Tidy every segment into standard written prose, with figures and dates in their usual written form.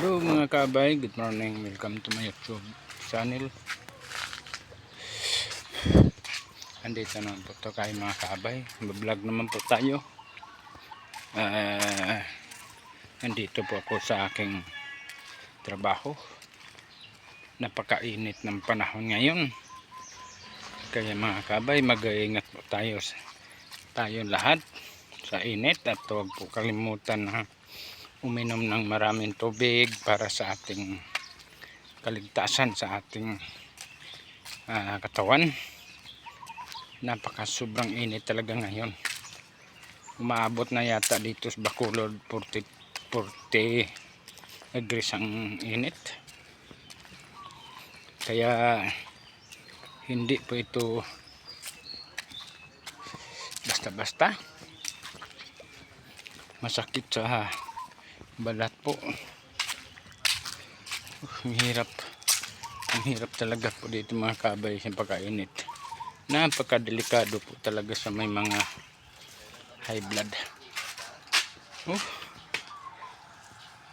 Hello mga kabay, good morning, welcome to my YouTube channel. Andito naman po ito kayo mga kabay, vlog naman po tayo. Andito po ako sa aking trabaho. Napakainit ng panahon ngayon, kaya mga kabay, mag-iingat po tayo lahat sa init. At huwag po kalimutan na uminom ng maraming tubig para sa ating kaligtasan sa ating katawan. Sobrang init talaga ngayon. Umaabot na yata dito sa Bacolod 40 degrees ang init. Kaya hindi po ito basta-basta. Masakit sa balat po. Ang hirap talaga po dito mga kabay sa pagkainit. Napakadelikado po talaga sa may mga high blood.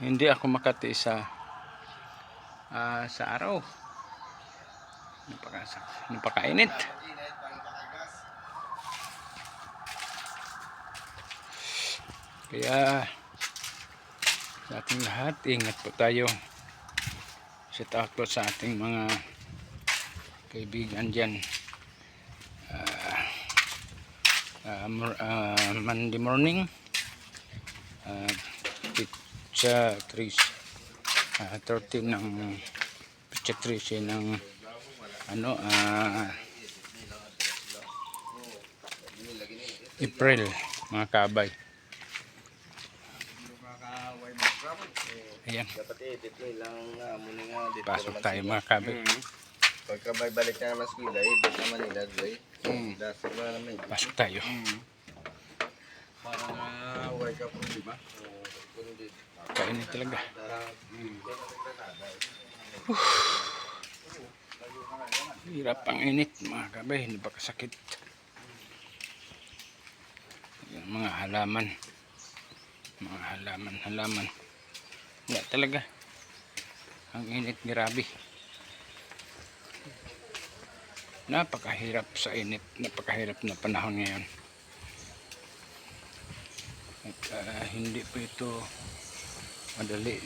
Hindi ako makatiis sa araw. Napakainit. Kaya sa ating lahat, ingat po tayo. Shout out po sa ating mga kaibigan dyan. Monday morning, pizza 13 ng pizza 13 ng April mga kabay. Ayan, pasok tayo mga kabay. Pagkabay-balik na naman sila, ibig naman nila doy. Pasok tayo. Parang away ka po, di ba? Kainit talaga. Hirap ang init mga kabay, hindi ba kasakit? Ayan, mga halaman. Wala talaga. Ang init, grabe. Napakahirap sa init, napakahirap na panahon ngayon. At hindi po ito madali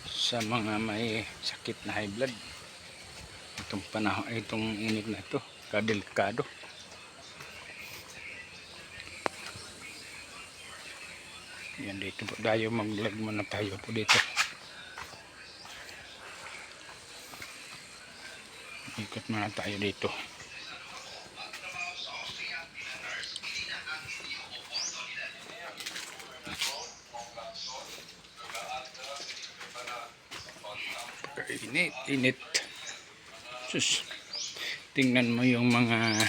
sa mga may sakit na high blood. Itong panahon, itong init na ito, kadelikado. Yan, dito po tayo, mag-vlog muna tayo po dito. Ikot muna tayo dito. Init. Sus, tingnan mo yung mga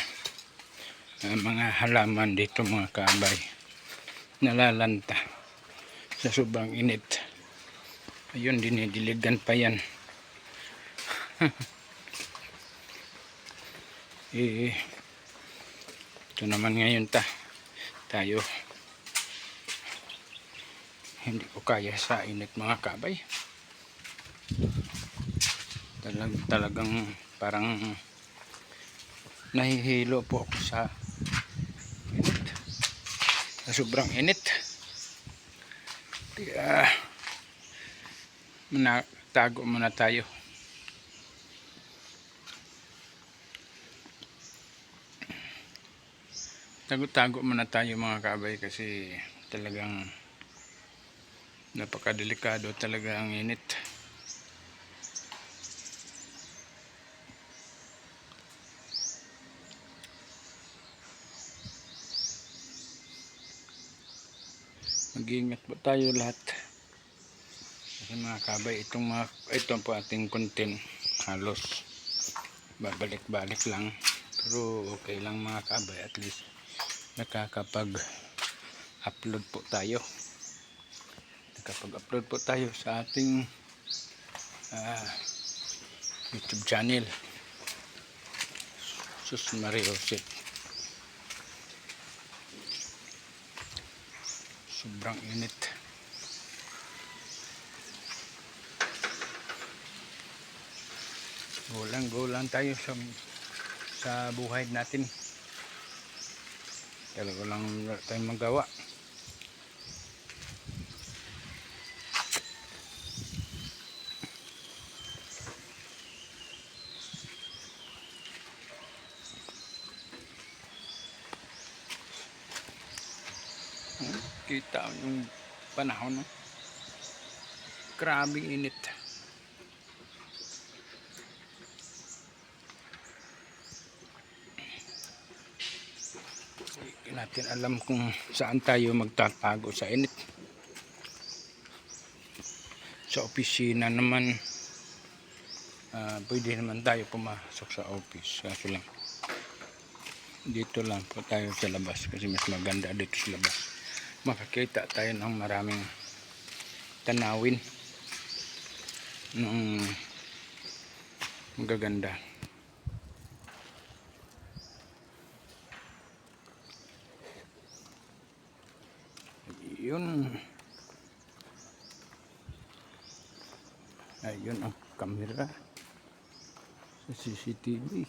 halaman dito mga kabay. Nalalanta sa sobrang init. Ayun, dinidiligan pa yan. Ito naman ngayon tayo hindi ko kaya sa init mga kabay. Talagang parang nahihilo po ako sa init, sa sobrang init. Kaya tago muna tayo. Tago muna tayo mga kabay, kasi talagang napakadelikado talaga ang init. Mag-iingat po tayo lahat. Kasi mga kabay, itong po ating content halos babalik-balik lang. Pero okay lang mga kabay, at least nakakapag-upload po tayo. Nakapag-upload po tayo sa ating YouTube channel. Sus Marioset. Sobrang init. Gulang-gulang tayo sa buhay natin. Talaga lang wala tayong magawa. Kita yung panahon, no? Grabe init. Hindi natin alam kung saan tayo magtatago sa init. Sa opisina naman, pwede naman tayo pumasok sa office. Kaso lang, dito lang po tayo sa labas kasi mas maganda dito sa labas. Makakita tayo ng maraming tanawin ng magaganda. Yun. Ayun ang kamera sa CCTV.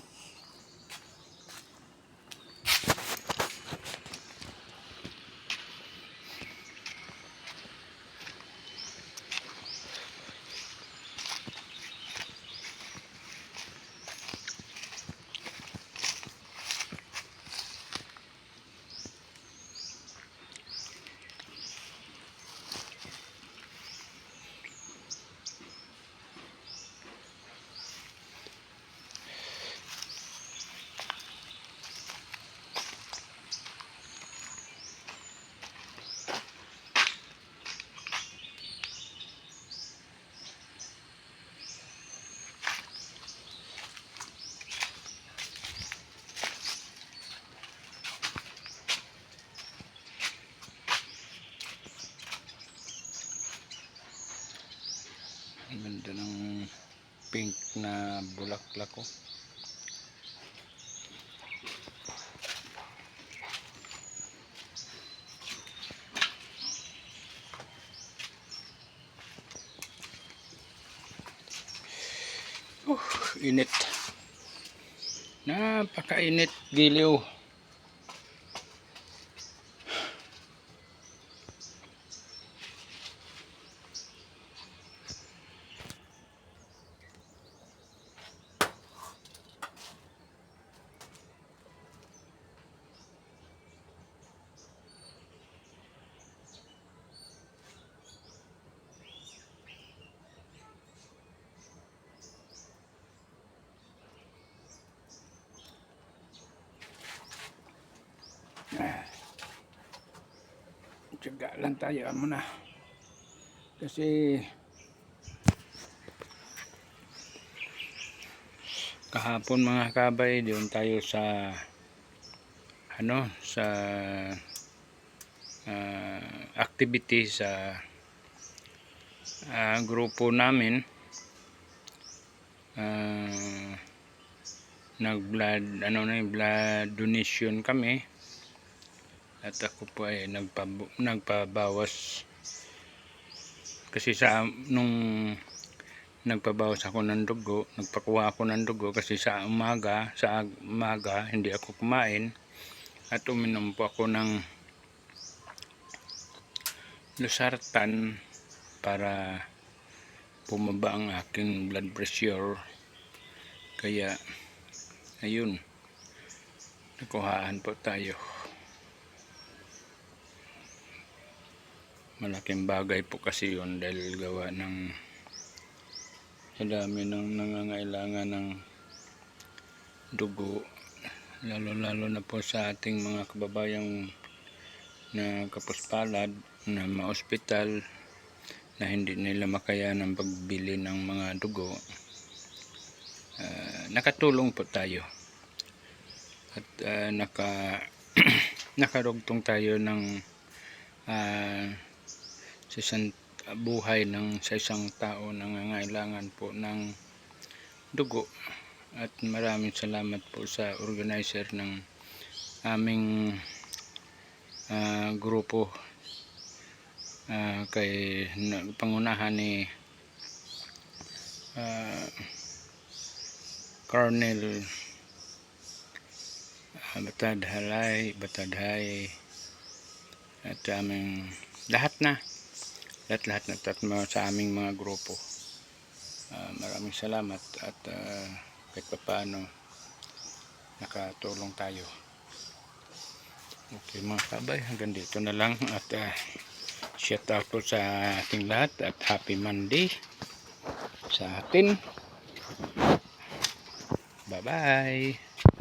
Ang ganda ng pink na bulaklak ko. Init. Napakainit, giliw. Tiyaga lang tayo muna kasi kahapon mga kabay doon tayo sa sa activity sa grupo namin. Nag-blood blood donation kami. At ako po ay nagpabawas kasi nung nagpabawas ako ng dugo, nagpakuha ako ng dugo kasi sa umaga hindi ako kumain at uminom po ako ng losartan para bumaba ang aking blood pressure. Kaya ayun, nakuhaan po tayo. Malaking bagay po kasi yun dahil gawa ng sa dami ng nangangailangan ng dugo, lalo na po sa ating mga kababayang na kapuspalad na ma-ospital na hindi nila makayanan pagbili ng mga dugo. Nakatulong po tayo at nakarugtong tayo ng sa isang buhay sa isang tao na nangangailangan po ng dugo. At maraming salamat po sa organizer ng aming grupo, kay pangunahan ni Colonel Batadhay at sa aming lahat na sa aming mga grupo. Maraming salamat at kahit paano nakatulong tayo. Okay mga kabay, hanggang dito na lang at shout out po sa ating lahat at happy Monday sa atin. Bye bye.